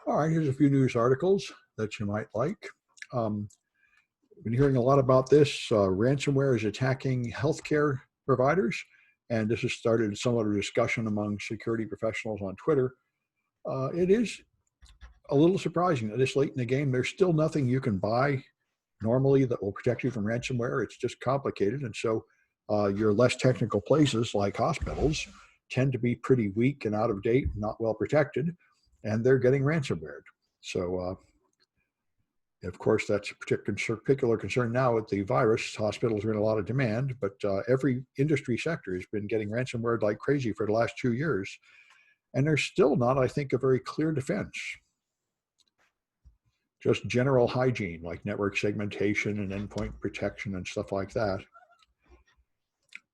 All right, here's a few news articles that you might like. Been hearing a lot about this. Ransomware is attacking healthcare providers, and this has started somewhat of a discussion among security professionals on Twitter. It is a little surprising that this late in the game, there's still nothing you can buy normally that will protect you from ransomware. It's just complicated, and so your less technical places like hospitals tend to be pretty weak and out of date, not well protected, and they're getting ransomware. So of course, that's a particular concern now with the virus. Hospitals are in a lot of demand, but every industry sector has been getting ransomware like crazy for the last 2 years. And there's still not, I think, a very clear defense. Just general hygiene, like network segmentation and endpoint protection and stuff like that.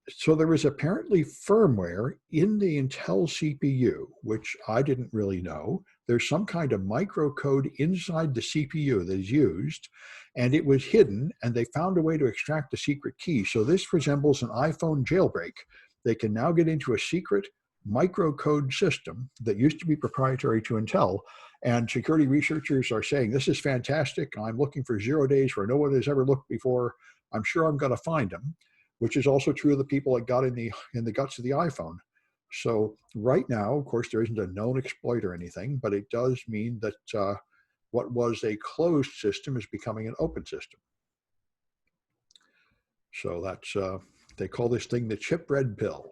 So there was apparently firmware in the Intel CPU, which I didn't really know. There's some kind of microcode inside the CPU that is used, and it was hidden, and they found a way to extract the secret key. So this resembles an iPhone jailbreak. They can now get into a secret microcode system that used to be proprietary to Intel, and security researchers are saying, this is fantastic. I'm looking for 0 days where no one has ever looked before. I'm sure I'm going to find them, which is also true of the people that got in the guts of the iPhone. So right now, of course, there isn't a known exploit or anything, but it does mean that what was a closed system is becoming an open system. So that's, they call this thing the chip red pill.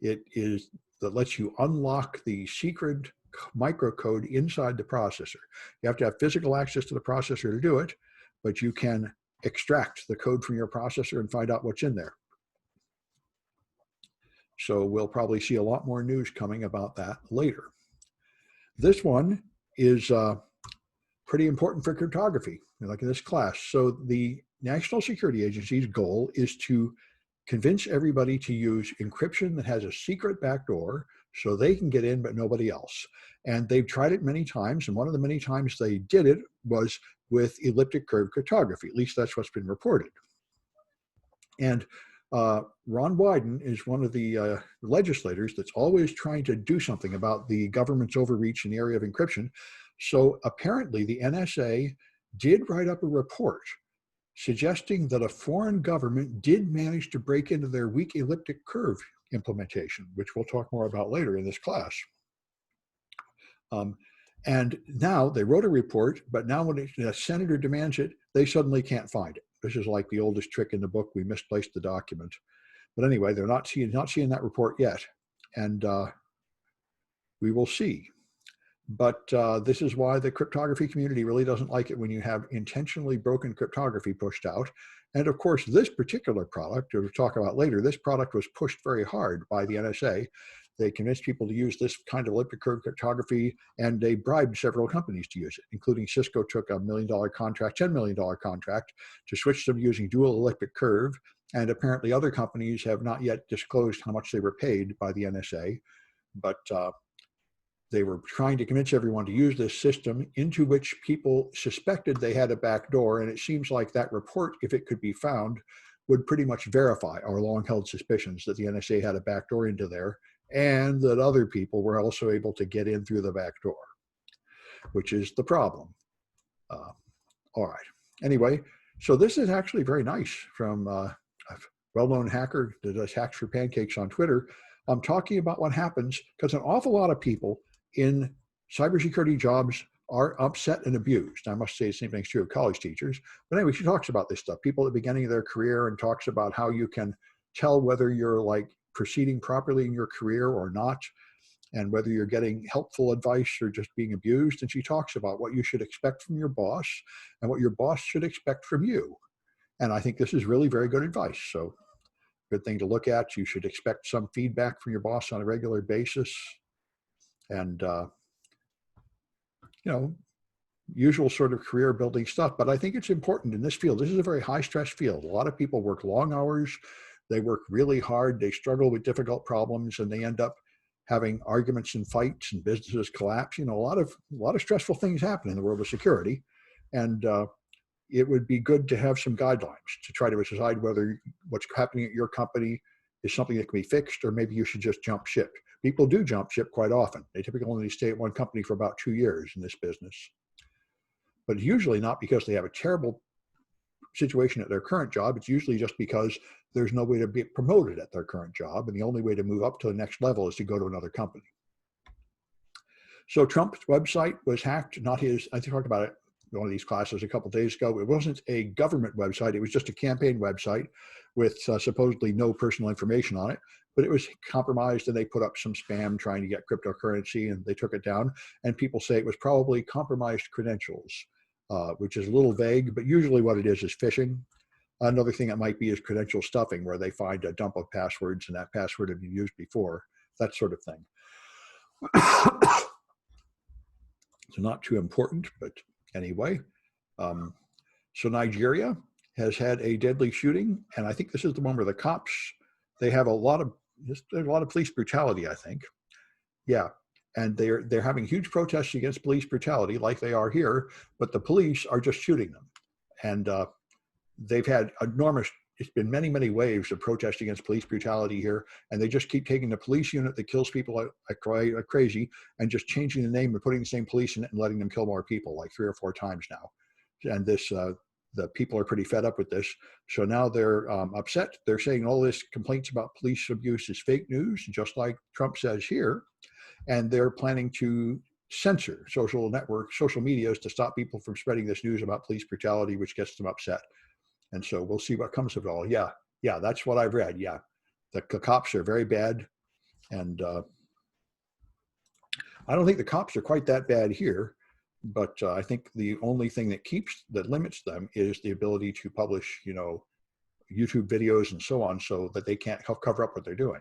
It is that lets you unlock the secret microcode inside the processor. You have to have physical access to the processor to do it, but you can extract the code from your processor and find out what's in there. So we'll probably see a lot more news coming about that later. This one is pretty important for cryptography, like in this class. So the National Security Agency's goal is to convince everybody to use encryption that has a secret backdoor so they can get in but nobody else. And they've tried it many times, and one of the many times they did it was with elliptic curve cryptography. At least that's what's been reported. And Ron Wyden is one of the legislators that's always trying to do something about the government's overreach in the area of encryption. So apparently the NSA did write up a report suggesting that a foreign government did manage to break into their weak elliptic curve implementation, which we'll talk more about later in this class. And now they wrote a report, but now when a senator demands it, they suddenly can't find it. This is like the oldest trick in the book, we misplaced the document. But anyway, they're not seeing that report yet. And we will see. But this is why the cryptography community really doesn't like it when you have intentionally broken cryptography pushed out. And of course, this particular product, we'll talk about later, this product was pushed very hard by the NSA. They convinced people to use this kind of elliptic curve cryptography, and they bribed several companies to use it, including Cisco took a $1 million contract, $10 million contract to switch them using dual elliptic curve. And apparently other companies have not yet disclosed how much they were paid by the NSA, but they were trying to convince everyone to use this system into which people suspected they had a backdoor. And it seems like that report, if it could be found, would pretty much verify our long-held suspicions that the NSA had a backdoor into there, and that other people were also able to get in through the back door, which is the problem. All right. Anyway, so this is actually very nice from a well-known hacker that does hacks for pancakes on Twitter. I'm talking about what happens because an awful lot of people in cybersecurity jobs are upset and abused. I must say the same thing's true of college teachers. But anyway, she talks about this stuff. People at the beginning of their career, and talks about how you can tell whether you're like proceeding properly in your career or not, and whether you're getting helpful advice or just being abused. And she talks about what you should expect from your boss and what your boss should expect from you. And I think this is really very good advice. So good thing to look at. You should expect some feedback from your boss on a regular basis. And, you know, usual sort of career building stuff. But I think it's important in this field. This is a very high stress field. A lot of people work long hours. They work really hard. They struggle with difficult problems, and they end up having arguments and fights, and businesses collapse. You know, a lot of stressful things happen in the world of security. And it would be good to have some guidelines to try to decide whether what's happening at your company is something that can be fixed, or maybe you should just jump ship. People do jump ship quite often. They typically only stay at one company for about 2 years in this business. But usually not because they have a terrible situation at their current job. It's usually just because there's no way to be promoted at their current job. And the only way to move up to the next level is to go to another company. So Trump's website was hacked, not his. I talked about it in one of these classes a couple of days ago. It wasn't a government website. It was just a campaign website with supposedly no personal information on it, but it was compromised, and they put up some spam trying to get cryptocurrency, and they took it down. And people say it was probably compromised credentials, which is a little vague, but usually what it is phishing. Another thing it might be is credential stuffing, where they find a dump of passwords and that password had been used before, that sort of thing. So not too important, but anyway. So Nigeria has had a deadly shooting, and I think this is the one where the cops, they have there's a lot of police brutality, I think. Yeah, and they're having huge protests against police brutality like they are here, but the police are just shooting them. And they've had it's been many, many waves of protest against police brutality here, and they just keep taking the police unit that kills people like crazy and just changing the name and putting the same police in it and letting them kill more people, like 3 or 4 times now. And the people are pretty fed up with this. So now they're upset. They're saying all this complaints about police abuse is fake news, just like Trump says here. And they're planning to censor social medias to stop people from spreading this news about police brutality, which gets them upset. And so we'll see what comes of it all. Yeah, that's what I've read. Yeah, the cops are very bad. And I don't think the cops are quite that bad here, but I think the only thing that limits them is the ability to publish, YouTube videos and so on, so that they can't cover up what they're doing.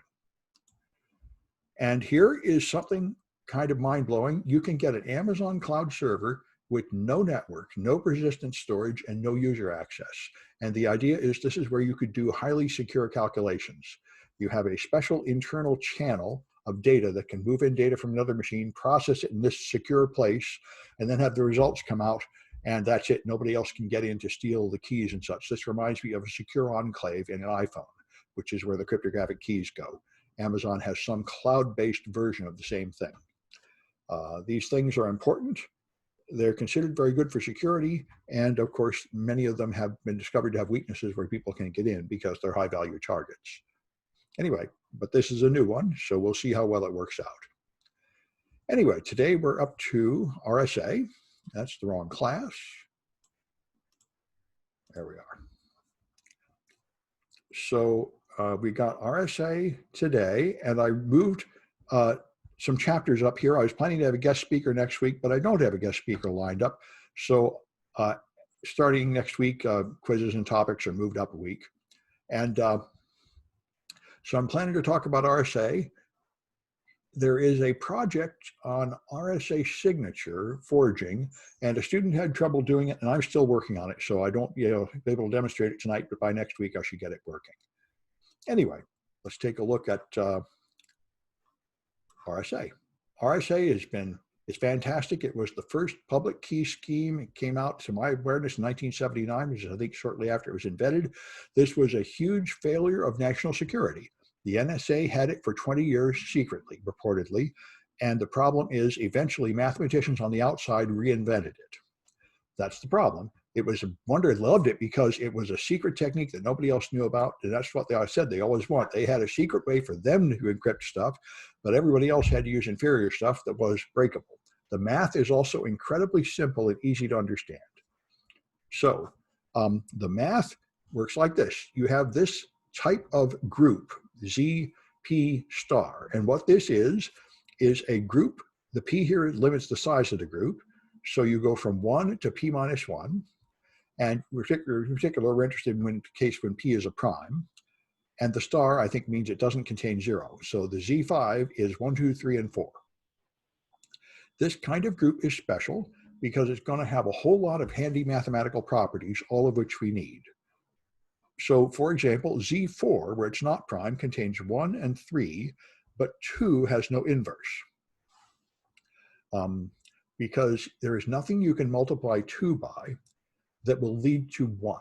And here is something kind of mind-blowing. You can get an Amazon cloud server with no network, no persistent storage, and no user access. And the idea is this is where you could do highly secure calculations. You have a special internal channel of data that can move in data from another machine, process it in this secure place, and then have the results come out, and that's it. Nobody else can get in to steal the keys and such. This reminds me of a secure enclave in an iPhone, which is where the cryptographic keys go. Amazon has some cloud-based version of the same thing. These things are important. They're considered very good for security, and of course, many of them have been discovered to have weaknesses where people can't get in because they're high-value targets. Anyway, but this is a new one, so we'll see how well it works out. Anyway, today we're up to RSA. That's the wrong class. There we are. So we got RSA today, and I moved some chapters up here. I was planning to have a guest speaker next week, but I don't have a guest speaker lined up. So starting next week, quizzes and topics are moved up a week. And so I'm planning to talk about RSA. There is a project on RSA signature forging, and a student had trouble doing it, and I'm still working on it. So I don't be able to demonstrate it tonight, but by next week I should get it working. Anyway, let's take a look at RSA. RSA it's fantastic. It was the first public key scheme. It came out to my awareness in 1979, which is I think shortly after it was invented. This was a huge failure of national security. The NSA had it for 20 years secretly, reportedly, and the problem is eventually mathematicians on the outside reinvented it. That's the problem. It was a wonder, loved it because it was a secret technique that nobody else knew about, and that's what they said they always want. They had a secret way for them to encrypt stuff, but everybody else had to use inferior stuff that was breakable. The math is also incredibly simple and easy to understand. So the math works like this. You have this type of group, ZP star, and what this is a group. The P here limits the size of the group. So you go from 1 to P minus 1. And in particular, we're interested in the case when P is a prime. And the star, I think, means it doesn't contain 0. So the Z5 is 1, 2, 3, and 4. This kind of group is special because it's going to have a whole lot of handy mathematical properties, all of which we need. So, for example, Z4, where it's not prime, contains 1 and 3, but 2 has no inverse. Because there is nothing you can multiply 2 by that will lead to 1.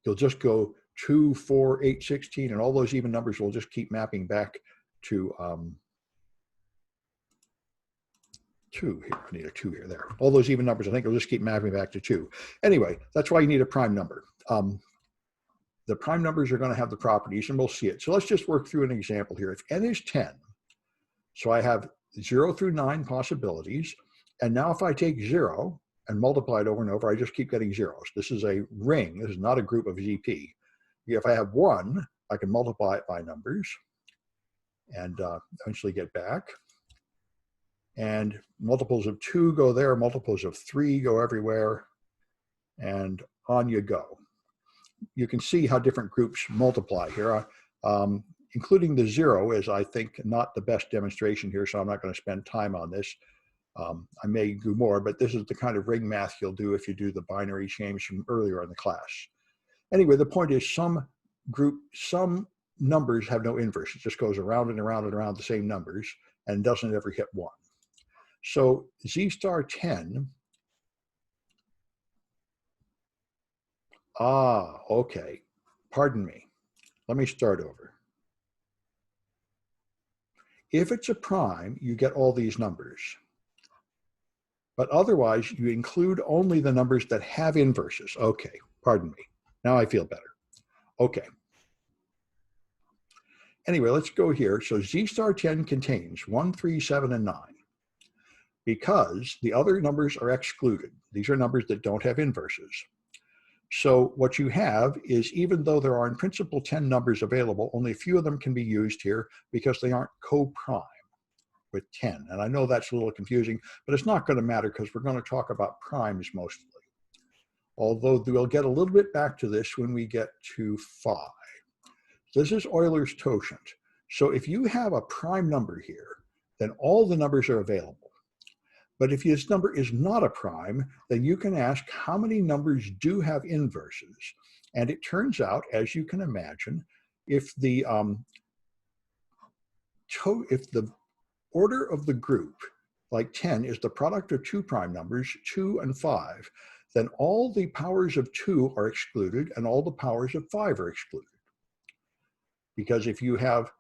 You'll just go 2, 4, 8, 16, and all those even numbers will just keep mapping back to 2 here. I need a 2 here, there. All those even numbers, I think, will just keep mapping back to 2. Anyway, that's why you need a prime number. The prime numbers are going to have the properties, and we'll see it. So let's just work through an example here. If n is 10, so I have 0 through 9 possibilities. And now if I take 0 and multiply it over and over, I just keep getting zeros. This is a ring. This is not a group of ZP. If I have 1, I can multiply it by numbers and eventually get back. And multiples of 2 go there, multiples of 3 go everywhere, and on you go. You can see how different groups multiply here, including the 0 is, I think, not the best demonstration here, so I'm not going to spend time on this. I may do more, but this is the kind of ring math you'll do if you do the binary change from earlier in the class. Anyway, the point is some numbers have no inverse. It just goes around and around and around the same numbers and doesn't ever hit 1. So Z star 10, okay, pardon me. Let me start over. If it's a prime, you get all these numbers. But otherwise, you include only the numbers that have inverses. Okay, pardon me. Now I feel better. Okay. Anyway, let's go here. So Z star 10 contains 1, 3, 7, and 9. Because the other numbers are excluded. These are numbers that don't have inverses. So what you have is, even though there are in principle 10 numbers available, only a few of them can be used here because they aren't co-prime with 10. And I know that's a little confusing, but it's not going to matter because we're going to talk about primes mostly. Although we'll get a little bit back to this when we get to phi. This is Euler's totient. So if you have a prime number here, then all the numbers are available. But if this number is not a prime, then you can ask how many numbers do have inverses. And it turns out, as you can imagine, if the order of the group, like 10, is the product of 2 prime numbers, 2 and 5, then all the powers of 2 are excluded and all the powers of 5 are excluded. Because if you have,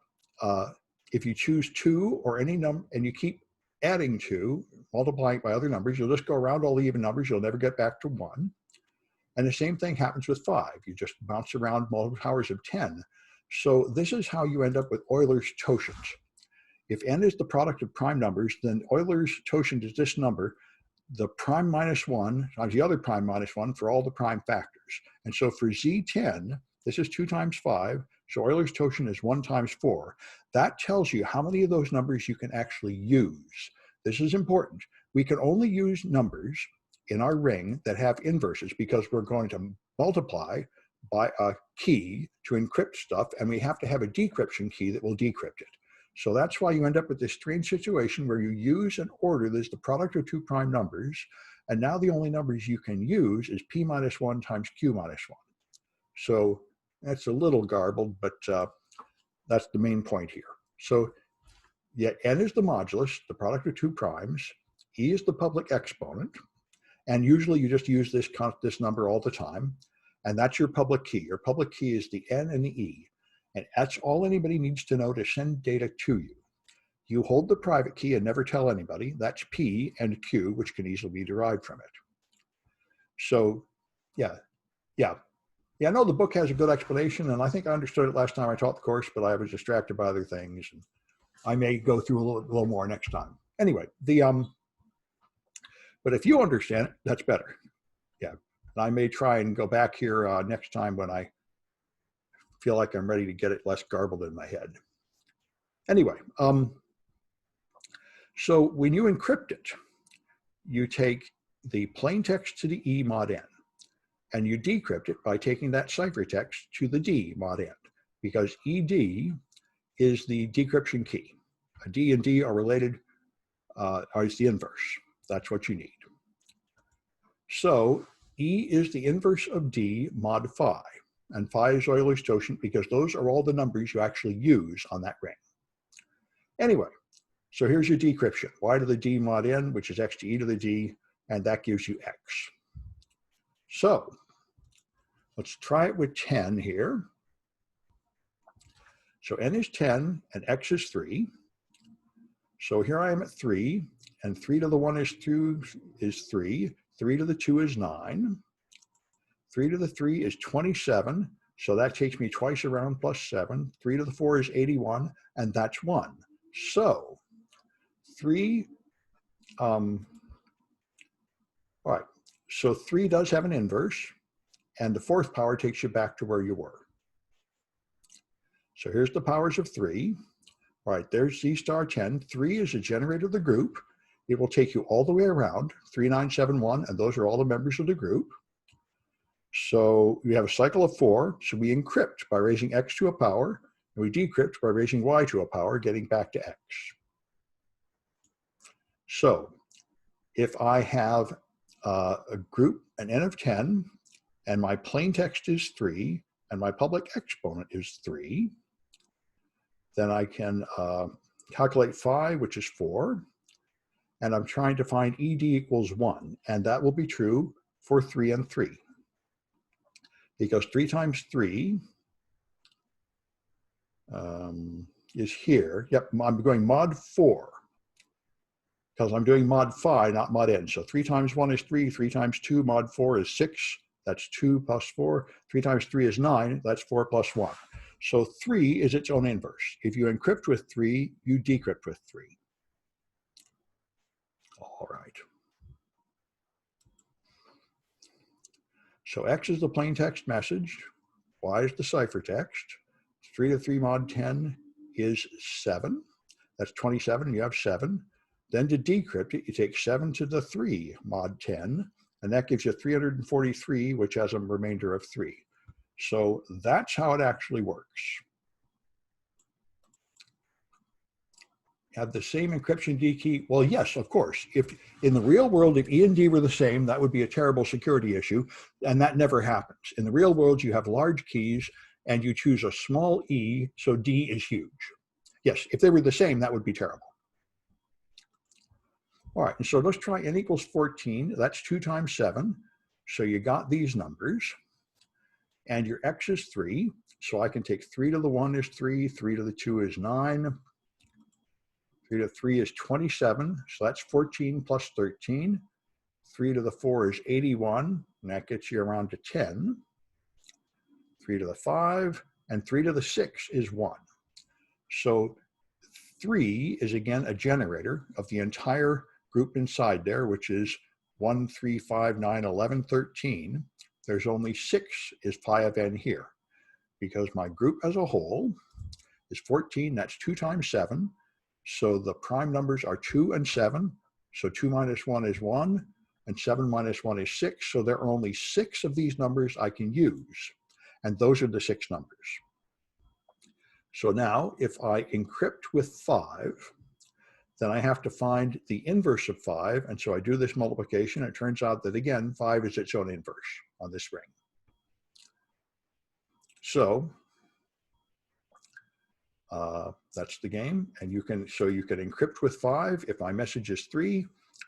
if you choose 2 or any number and you keep adding 2, multiplying by other numbers, you'll just go around all the even numbers, you'll never get back to 1. And the same thing happens with 5. You just bounce around multiple powers of 10. So this is how you end up with Euler's totient. If n is the product of prime numbers, then Euler's totient is this number, the prime minus 1 times the other prime minus 1 for all the prime factors. And so for Z10, this is 2 times 5, so Euler's totient is 1 times 4. That tells you how many of those numbers you can actually use. This is important. We can only use numbers in our ring that have inverses because we're going to multiply by a key to encrypt stuff, and we have to have a decryption key that will decrypt it. So that's why you end up with this strange situation where you use an order that's the product of 2 prime numbers, and now the only numbers you can use is p minus 1 times q minus 1. So that's a little garbled, but that's the main point here. So yeah, n is the modulus, the product of 2 primes, e is the public exponent, and usually you just use this number all the time, and that's your public key. Your public key is the n and the e, and that's all anybody needs to know to send data to you. You hold the private key and never tell anybody. That's p and q, which can easily be derived from it. So yeah. I know the book has a good explanation, and I think I understood it last time I taught the course, but I was distracted by other things. And I may go through a little more next time. Anyway, but if you understand it, that's better. Yeah, and I may try and go back here next time when I feel like I'm ready to get it less garbled in my head. Anyway, so when you encrypt it, you take the plain text to the E mod n, and you decrypt it by taking that ciphertext to the D mod n, because ED is the decryption key. A D and D are related, is the inverse. That's what you need. So E is the inverse of D mod phi, and phi is Euler's totient because those are all the numbers you actually use on that ring. Anyway, so here's your decryption. Y to the D mod n, which is x to e to the d, and that gives you x. So let's try it with 10 here. So n is 10 and x is 3. So here I am at 3, and 3 to the 1 is 3, 3 to the 2 is 9, 3 to the 3 is 27, so that takes me twice around plus 7, 3 to the 4 is 81, and that's 1. So 3, all right, so 3 does have an inverse, and the 4th power takes you back to where you were. So here's the powers of 3. All right, there's Z star 10. 3 is a generator of the group. It will take you all the way around, 3, 9, 7, 1, and those are all the members of the group. So we have a cycle of 4. So we encrypt by raising X to a power, and we decrypt by raising Y to a power, getting back to X. So if I have a group, an N of 10, and my plain text is 3, and my public exponent is 3, then I can calculate phi, which is 4, and I'm trying to find ED equals 1, and that will be true for 3 and 3. Because 3 times 3 is here. Yep, I'm going mod 4, because I'm doing mod phi, not mod n. So 3 times 1 is 3, 3 times 2, mod 4 is 6, that's 2 plus 4. 3 times 3 is 9, that's 4 plus 1. So 3 is its own inverse. If you encrypt with 3, you decrypt with 3. All right. So X is the plain text message, Y is the ciphertext. 3 to 3 mod 10 is 7. That's 27, and you have 7. Then to decrypt it, you take 7 to the 3 mod 10, and that gives you 343, which has a remainder of 3. So that's how it actually works. Have the same encryption D key? Well, yes, of course. If in the real world, if E and D were the same, that would be a terrible security issue, and that never happens. In the real world, you have large keys, and you choose a small e, so D is huge. Yes, if they were the same, that would be terrible. All right, and so let's try n equals 14. That's 2 times 7. So you got these numbers, and your X is 3. So I can take 3 to the 1 is 3, 3 to the 2 is 9, 3 to 3 is 27, so that's 14 plus 13. 3 to the 4 is 81, and that gets you around to 10. 3 to the 5, and 3 to the 6 is 1. So 3 is again a generator of the entire group inside there, which is 1, 3, 5, 9, 11, 13. There's only 6 is pi of n here, because my group as a whole is 14, that's 2 times 7. So the prime numbers are 2 and 7. So 2 minus 1 is 1, and 7 minus 1 is 6. So there are only 6 of these numbers I can use. And those are the 6 numbers. So now if I encrypt with 5, then I have to find the inverse of 5. And so I do this multiplication. It turns out that, again, 5 is its own inverse on this ring. So that's the game. And you can encrypt with 5. If my message is 3,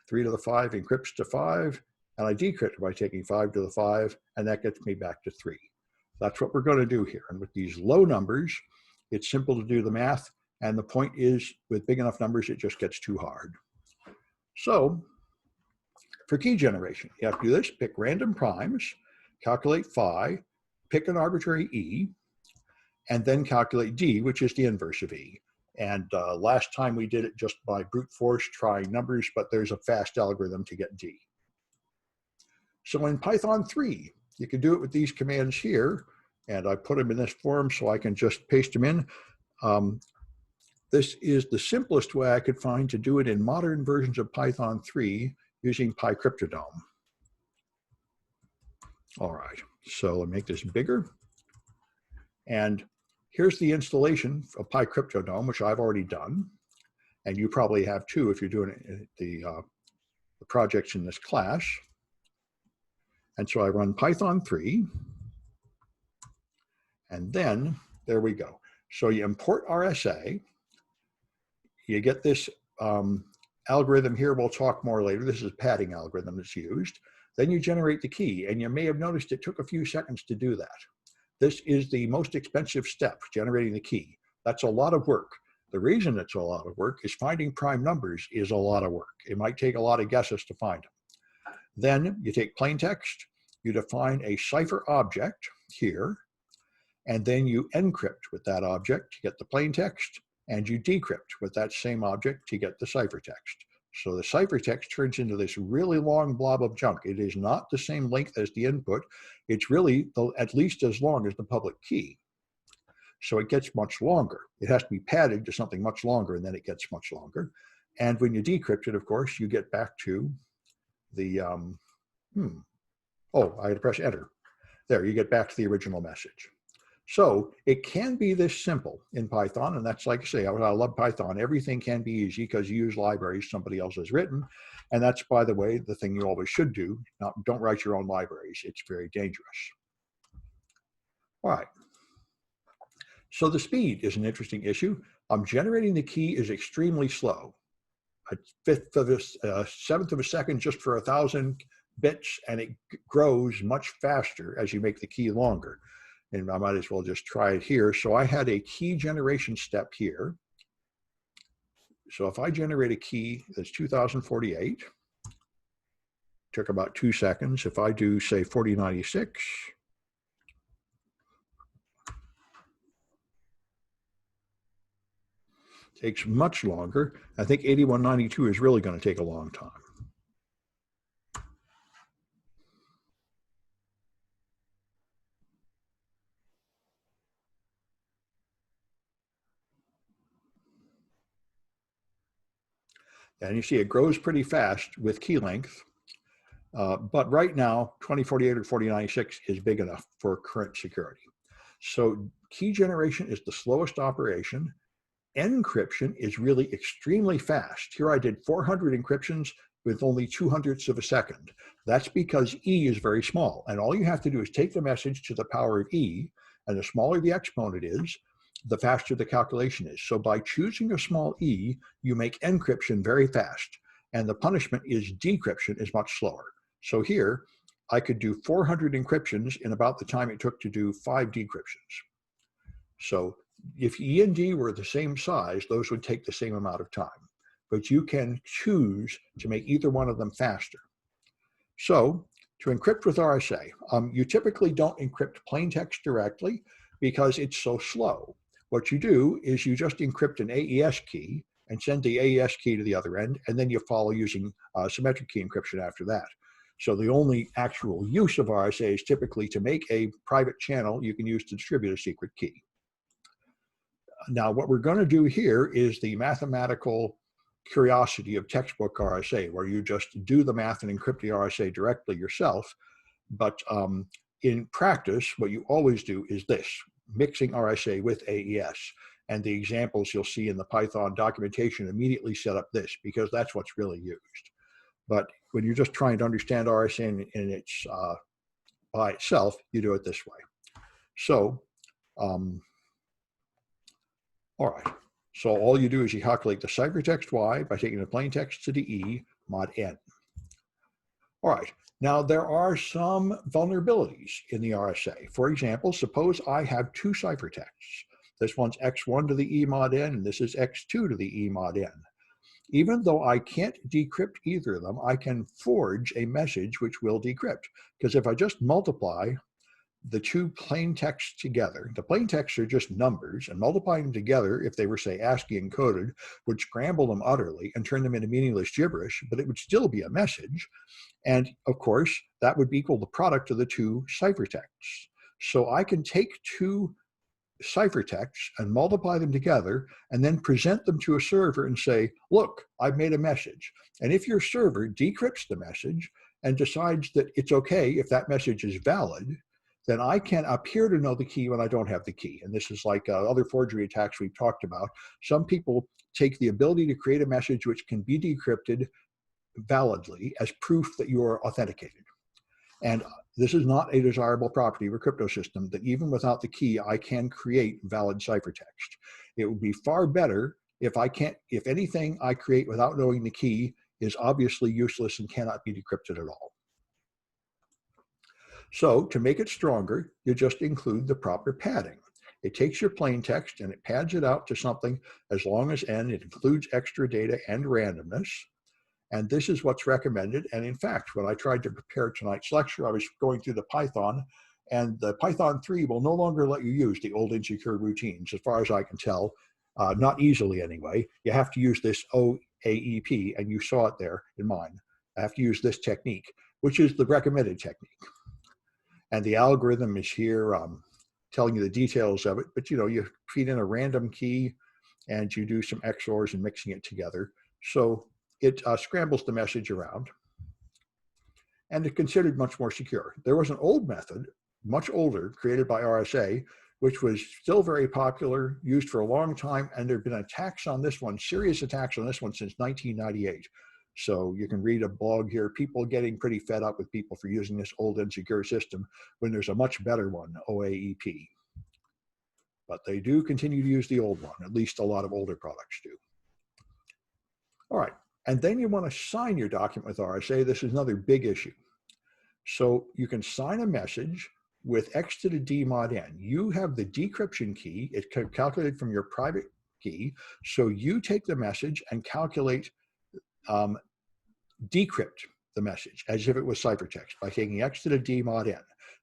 3 to the 5 encrypts to 5, and I decrypt by taking 5 to the 5, and that gets me back to 3. That's what we're going to do here. And with these low numbers, it's simple to do the math. And the point is, with big enough numbers, it just gets too hard. So for key generation, you have to do this: pick random primes, calculate phi, pick an arbitrary E, and then calculate D, which is the inverse of E. And last time we did it just by brute force, trying numbers, but there's a fast algorithm to get D. So in Python 3, you can do it with these commands here, and I put them in this form so I can just paste them in. This is the simplest way I could find to do it in modern versions of Python 3 using picryptodome. All right, so let me make this bigger. And here's the installation of picryptodome, which I've already done. And you probably have too if you're doing the projects in this class. And so I run Python 3. And then there we go. So you import RSA. You get this algorithm here. We'll talk more later. This is a padding algorithm that's used. Then you generate the key. And you may have noticed it took a few seconds to do that. This is the most expensive step, generating the key. That's a lot of work. The reason it's a lot of work is finding prime numbers is a lot of work. It might take a lot of guesses to find them. Then you take plain text, you define a cipher object here, and then you encrypt with that object to get the plain text, and you decrypt with that same object to get the ciphertext. So the ciphertext turns into this really long blob of junk. It is not the same length as the input. It's really at least as long as the public key. So it gets much longer. It has to be padded to something much longer, and then it gets much longer. And when you decrypt it, of course, you get back to the, oh, I had to press enter. There, you get back to the original message. So it can be this simple in Python, and that's like I say, I love Python. Everything can be easy because you use libraries somebody else has written, and that's, by the way, the thing you always should do. Don't write your own libraries. It's very dangerous. All right. So the speed is an interesting issue. Generating the key is extremely slow. A seventh of a second just for 1,000 bits, and it grows much faster as you make the key longer. And I might as well just try it here. So I had a key generation step here. So if I generate a key that's 2048, took about 2 seconds. If I do, say, 4096, takes much longer. I think 8192 is really going to take a long time. And you see it grows pretty fast with key length. But right now, 2048 or 4096 is big enough for current security. So key generation is the slowest operation. Encryption is really extremely fast. Here I did 400 encryptions with only 2/100ths of a second. That's because E is very small. And all you have to do is take the message to the power of E, and the smaller the exponent is, the faster the calculation is. So by choosing a small e, you make encryption very fast, and the punishment is decryption is much slower. So here, I could do 400 encryptions in about the time it took to do 5 decryptions. So if E and D were the same size, those would take the same amount of time. But you can choose to make either one of them faster. So to encrypt with RSA, you typically don't encrypt plain text directly because it's so slow. What you do is you just encrypt an AES key and send the AES key to the other end, and then you follow using symmetric key encryption after that. So the only actual use of RSA is typically to make a private channel you can use to distribute a secret key. Now, what we're going to do here is the mathematical curiosity of textbook RSA, where you just do the math and encrypt the RSA directly yourself. But in practice, what you always do is this, mixing RSA with AES. And the examples you'll see in the Python documentation immediately set up this, because that's what's really used. But when you're just trying to understand RSA in its by itself, you do it this way. So, all right. So all you do is you calculate the ciphertext Y by taking the plain text to the E mod N. All right. Now, there are some vulnerabilities in the RSA. For example, suppose I have 2 ciphertexts. This one's X1 to the E mod N, and this is X2 to the E mod N. Even though I can't decrypt either of them, I can forge a message which will decrypt. Because if I just multiply the 2 plain texts together, the plain texts are just numbers, and multiplying them together, if they were, say, ASCII encoded, would scramble them utterly and turn them into meaningless gibberish, but it would still be a message. And of course, that would equal the product of the 2 ciphertexts. So I can take 2 ciphertexts and multiply them together and then present them to a server and say, look, I've made a message. And if your server decrypts the message and decides that it's okay if that message is valid, then I can appear to know the key when I don't have the key. And this is like other forgery attacks we've talked about. Some people take the ability to create a message which can be decrypted validly as proof that you are authenticated. And this is not a desirable property of a crypto system, that even without the key, I can create valid ciphertext. It would be far better if anything I create without knowing the key is obviously useless and cannot be decrypted at all. So to make it stronger, you just include the proper padding. It takes your plain text and it pads it out to something as long as n. It includes extra data and randomness. And this is what's recommended. And in fact, when I tried to prepare tonight's lecture, I was going through the Python, and the Python 3 will no longer let you use the old insecure routines, as far as I can tell, not easily anyway. You have to use this OAEP, and you saw it there in mine. I have to use this technique, which is the recommended technique. And the algorithm is here telling you the details of it, but you feed in a random key and you do some XORs and mixing it together. So it scrambles the message around, and it's considered much more secure. There was an old method, much older, created by RSA, which was still very popular, used for a long time, and there have been attacks on this one, serious attacks on this one since 1998. So you can read a blog here, people getting pretty fed up with people for using this old insecure system when there's a much better one, OAEP. But they do continue to use the old one, at least a lot of older products do. All right, and then you want to sign your document with RSA. This is another big issue. So you can sign a message with X to the D mod n. You have the decryption key. It's calculated from your private key. So you take the message and calculate, decrypt the message as if it was ciphertext by taking X to the D mod n.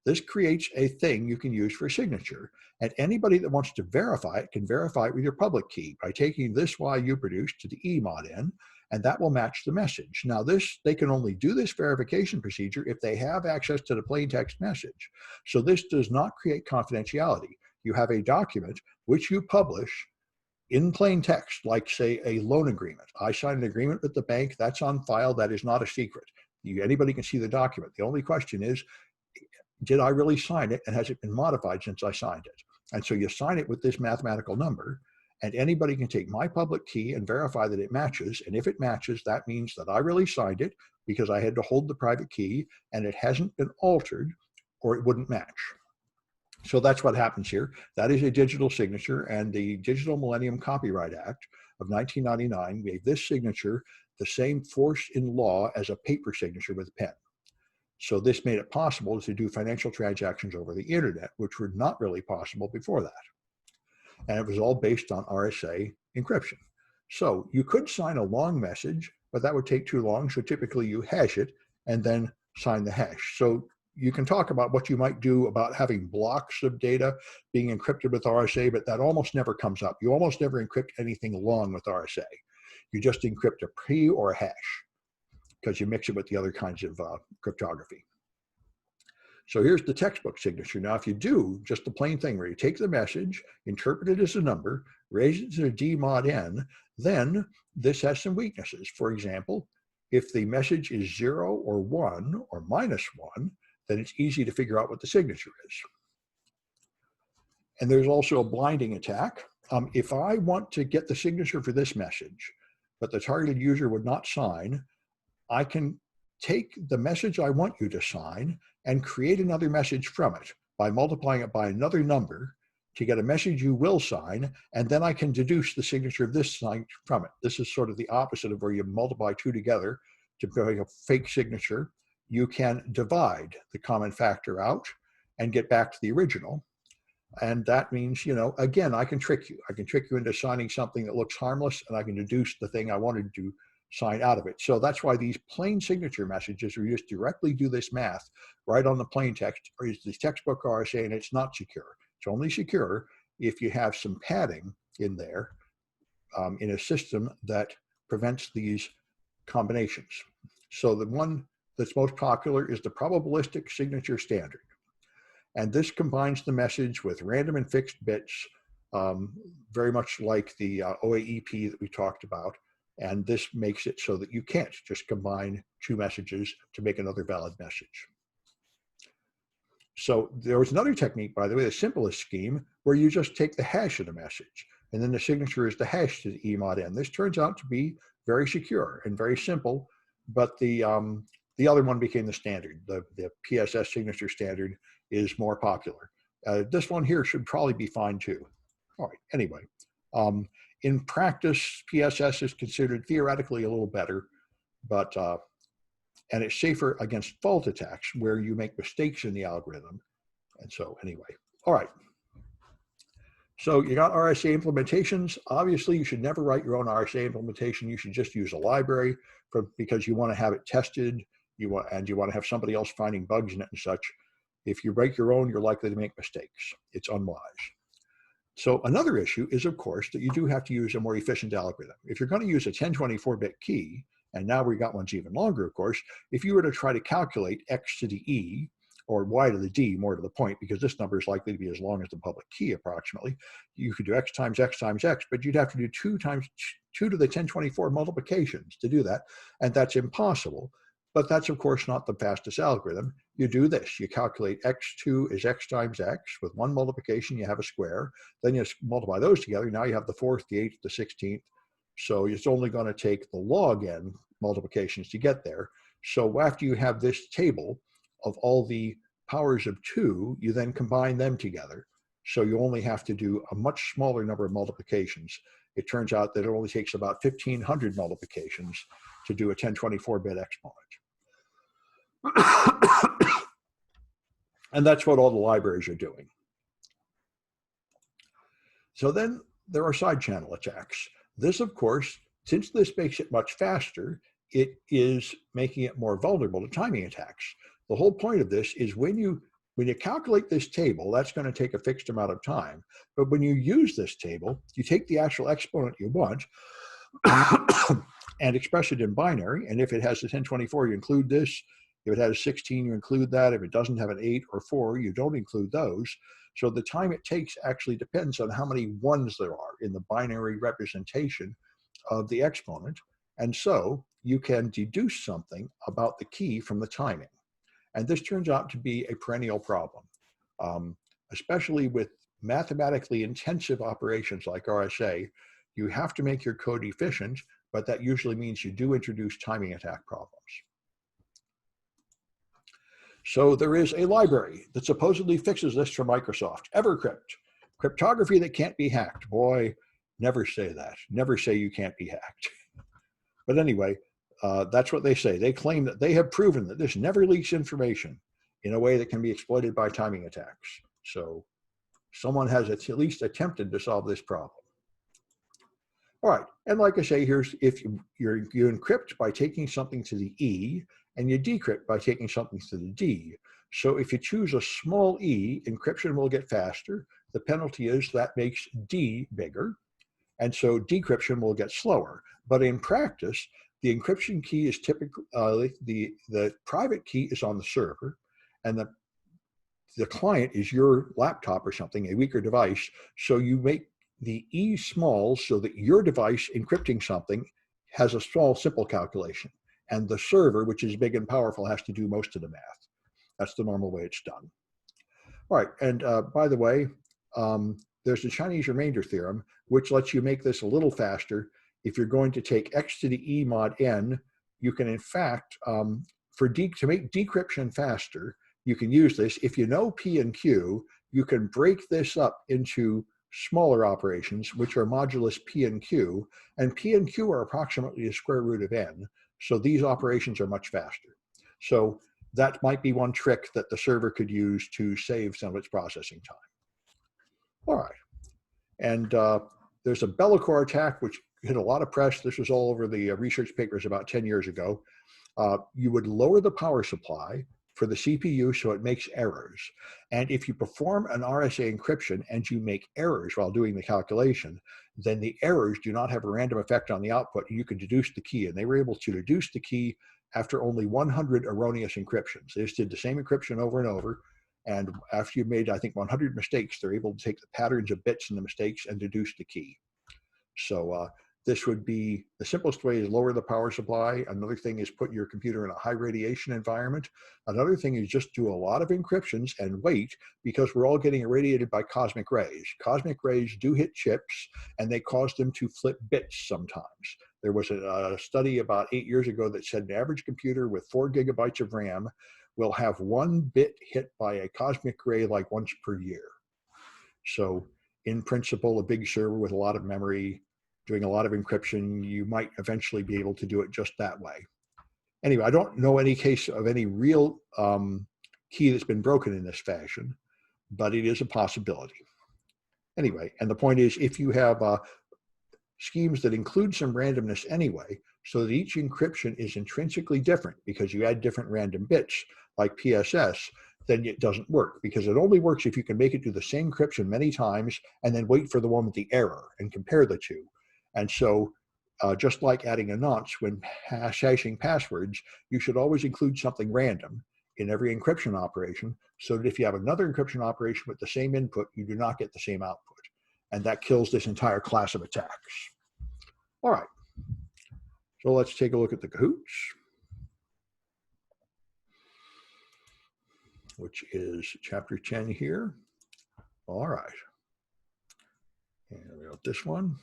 This creates a thing you can use for signature. And anybody that wants to verify it can verify it with your public key by taking this Y you produced to the E mod n, and that will match the message. Now they can only do this verification procedure if they have access to the plain text message. So this does not create confidentiality. You have a document which you publish in plain text, like say a loan agreement. I signed an agreement with the bank, that's on file, that is not a secret. Anybody can see the document. The only question is, did I really sign it, and has it been modified since I signed it? And so you sign it with this mathematical number, and anybody can take my public key and verify that it matches. And if it matches, that means that I really signed it because I had to hold the private key and it hasn't been altered, or it wouldn't match. So that's what happens here. That is a digital signature, and the Digital Millennium Copyright Act of 1999 gave this signature the same force in law as a paper signature with a pen. So this made it possible to do financial transactions over the internet, which were not really possible before that. And it was all based on RSA encryption. So you could sign a long message, but that would take too long. So typically you hash it and then sign the hash. So you can talk about what you might do about having blocks of data being encrypted with RSA, but that almost never comes up. You almost never encrypt anything long with RSA. You just encrypt a pre or a hash, because you mix it with the other kinds of cryptography. So here's the textbook signature. Now, if you do just the plain thing where you take the message, interpret it as a number, raise it to the D mod n, then this has some weaknesses. For example, if the message is 0 or 1 or -1, then it's easy to figure out what the signature is. And there's also a blinding attack. If I want to get the signature for this message, but the targeted user would not sign, I can take the message I want you to sign and create another message from it by multiplying it by another number to get a message you will sign, and then I can deduce the signature of this sign from it. This is sort of the opposite of where you multiply two together to make a fake signature. You can divide the common factor out and get back to the original. And that means, again, I can trick you. I can trick you into signing something that looks harmless, and I can deduce the thing I wanted to sign out of it. So that's why these plain signature messages are used directly do this math right on the plain text, or use the textbook RSA, and it's not secure. It's only secure if you have some padding in there in a system that prevents these combinations. So the one that's most popular is the probabilistic signature standard. And this combines the message with random and fixed bits, very much like the OAEP that we talked about. And this makes it so that you can't just combine two messages to make another valid message. So there was another technique, by the way, the simplest scheme, where you just take the hash of the message, and then the signature is the hash to the E mod n. This turns out to be very secure and very simple, but the other one became the standard. The PSS signature standard is more popular. This one here should probably be fine too. All right, anyway. In practice, PSS is considered theoretically a little better, but and it's safer against fault attacks where you make mistakes in the algorithm. And so anyway, all right. So you got RSA implementations. Obviously, you should never write your own RSA implementation. You should just use a library because you want to have it tested. You want to have somebody else finding bugs in it and such. If you write your own, you're likely to make mistakes. It's unwise. So another issue is, of course, that you do have to use a more efficient algorithm. If you're going to use a 1024-bit key, and now we got ones even longer, of course, if you were to try to calculate x to the e, or y to the d, more to the point, because this number is likely to be as long as the public key approximately, you could do x times x times x, but you'd have to do 2 times 2 to the 1024 multiplications to do that, and that's impossible. But that's, of course, not the fastest algorithm. You do this. You calculate x2 is x times x. With one multiplication, you have a square. Then you multiply those together. Now you have the 4th, the 8th, the 16th. So it's only going to take the log n multiplications to get there. So after you have this table of all the powers of 2, you then combine them together. So you only have to do a much smaller number of multiplications. It turns out that it only takes about 1,500 multiplications to do a 1024-bit exponent. And that's what all the libraries are doing. So then there are side channel attacks. This, of course, since this makes it much faster, it is making it more vulnerable to timing attacks. The whole point of this is when you calculate this table, that's going to take a fixed amount of time. But when you use this table, you take the actual exponent you want and express it in binary. And if it has a 1024, you include this. If it has a 16, you include that. If it doesn't have an 8 or 4, you don't include those. So the time it takes actually depends on how many ones there are in the binary representation of the exponent. And so you can deduce something about the key from the timing. And this turns out to be a perennial problem, especially with mathematically intensive operations like RSA. You have to make your code efficient, but that usually means you do introduce timing attack problems. So there is a library that supposedly fixes this from Microsoft, Evercrypt, cryptography that can't be hacked. Boy, never say that. Never say you can't be hacked. But anyway, that's what they say. They claim that they have proven that this never leaks information in a way that can be exploited by timing attacks. So someone has at least attempted to solve this problem. All right, and like I say, here's if you encrypt by taking something to the E, and you decrypt by taking something to the D. So if you choose a small e, encryption will get faster. The penalty is that makes D bigger, and so decryption will get slower. But in practice, the encryption key is typically, the private key is on the server, and the client is your laptop or something, a weaker device. So you make the E small so that your device encrypting something has a small, simple calculation. And the server, which is big and powerful, has to do most of the math. That's the normal way it's done. All right, and by the way, there's the Chinese remainder theorem, which lets you make this a little faster. If you're going to take x to the e mod n, you can in fact, to make decryption faster, you can use this. If you know P and Q, you can break this up into smaller operations, which are modulus P and Q are approximately the square root of n. So these operations are much faster. So that might be one trick that the server could use to save some of its processing time. All right, and there's a Bellacor attack, which hit a lot of press. This was all over the research papers about 10 years ago. You would lower the power supply for the CPU so it makes errors. And if you perform an RSA encryption and you make errors while doing the calculation, then the errors do not have a random effect on the output, and you can deduce the key. And they were able to deduce the key after only 100 erroneous encryptions. They just did the same encryption over and over. And after you've made, I think, 100 mistakes, they're able to take the patterns of bits and the mistakes and deduce the key. So this would be the simplest way is lower the power supply. Another thing is put your computer in a high radiation environment. Another thing is just do a lot of encryptions and wait, because we're all getting irradiated by cosmic rays. Cosmic rays do hit chips, and they cause them to flip bits sometimes. There was a study about 8 years ago that said an average computer with 4 gigabytes of RAM will have 1 bit hit by a cosmic ray like once per year. So in principle, a big server with a lot of memory, doing a lot of encryption, you might eventually be able to do it just that way. Anyway, I don't know any case of any real key that's been broken in this fashion, but it is a possibility. Anyway, and the point is, if you have schemes that include some randomness anyway, so that each encryption is intrinsically different because you add different random bits, like PSS, then it doesn't work, because it only works if you can make it do the same encryption many times and then wait for the one with the error and compare the two. And so just like adding a nonce when hashing passwords, you should always include something random in every encryption operation, so that if you have another encryption operation with the same input, you do not get the same output. And that kills this entire class of attacks. All right, so let's take a look at the cahoots, which is chapter 10 here. All right, and we got this one.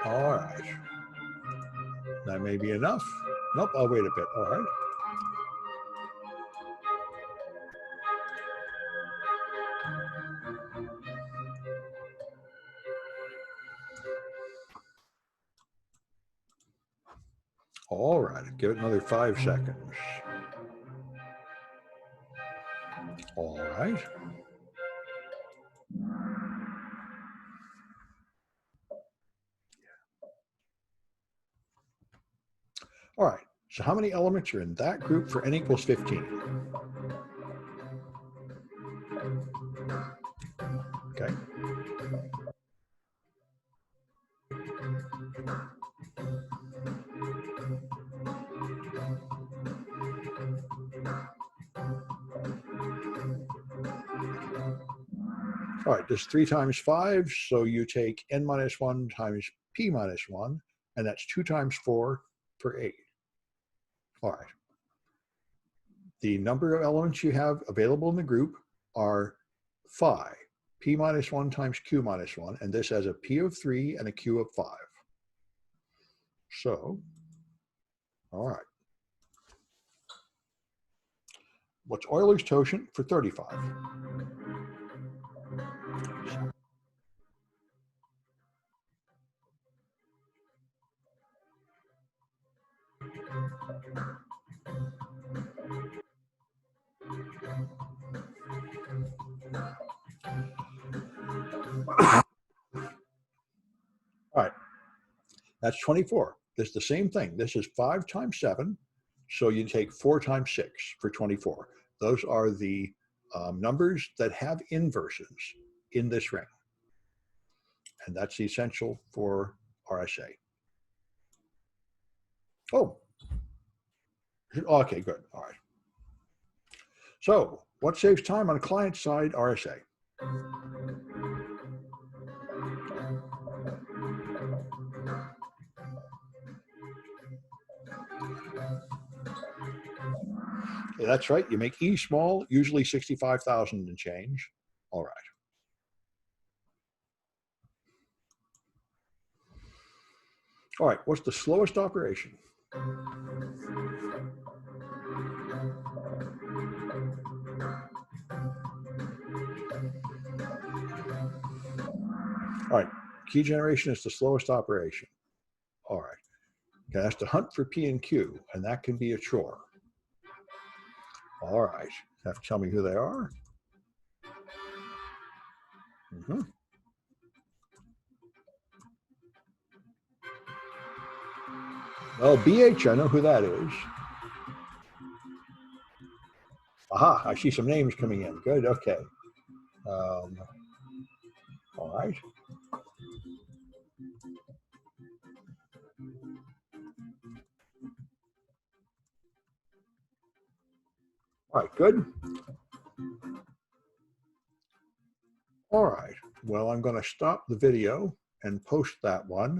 All right, that may be enough. Nope, I'll wait a bit. All right. All right, give it another 5 seconds. All right. All right, so how many elements are in that group for n equals 15? Okay. All right, this is 3 times 5, so you take n minus 1 times p minus 1, and that's 2 times 4 for 8. All right. The number of elements you have available in the group are phi, p minus 1 times q minus 1, and this has a p of 3 and a q of 5. So, all right. What's Euler's totient for 35? All right, that's 24. This is the same thing. This is 5 times 7, so you take 4 times 6 for 24. Those are the numbers that have inverses in this ring. And that's essential for RSA. Oh, okay, good. All right. So what saves time on client side RSA? Yeah, that's right. You make E small, usually 65,000 and change. All right. All right, what's the slowest operation? All right, key generation is the slowest operation. All right, okay, that's to hunt for P and Q, and that can be a chore. All right, you have to tell me who they are. Mm-hmm. Well, BH, I know who that is. Aha, I see some names coming in. Good, okay. All right. All right, good. All right. Well, I'm going to stop the video and post that one.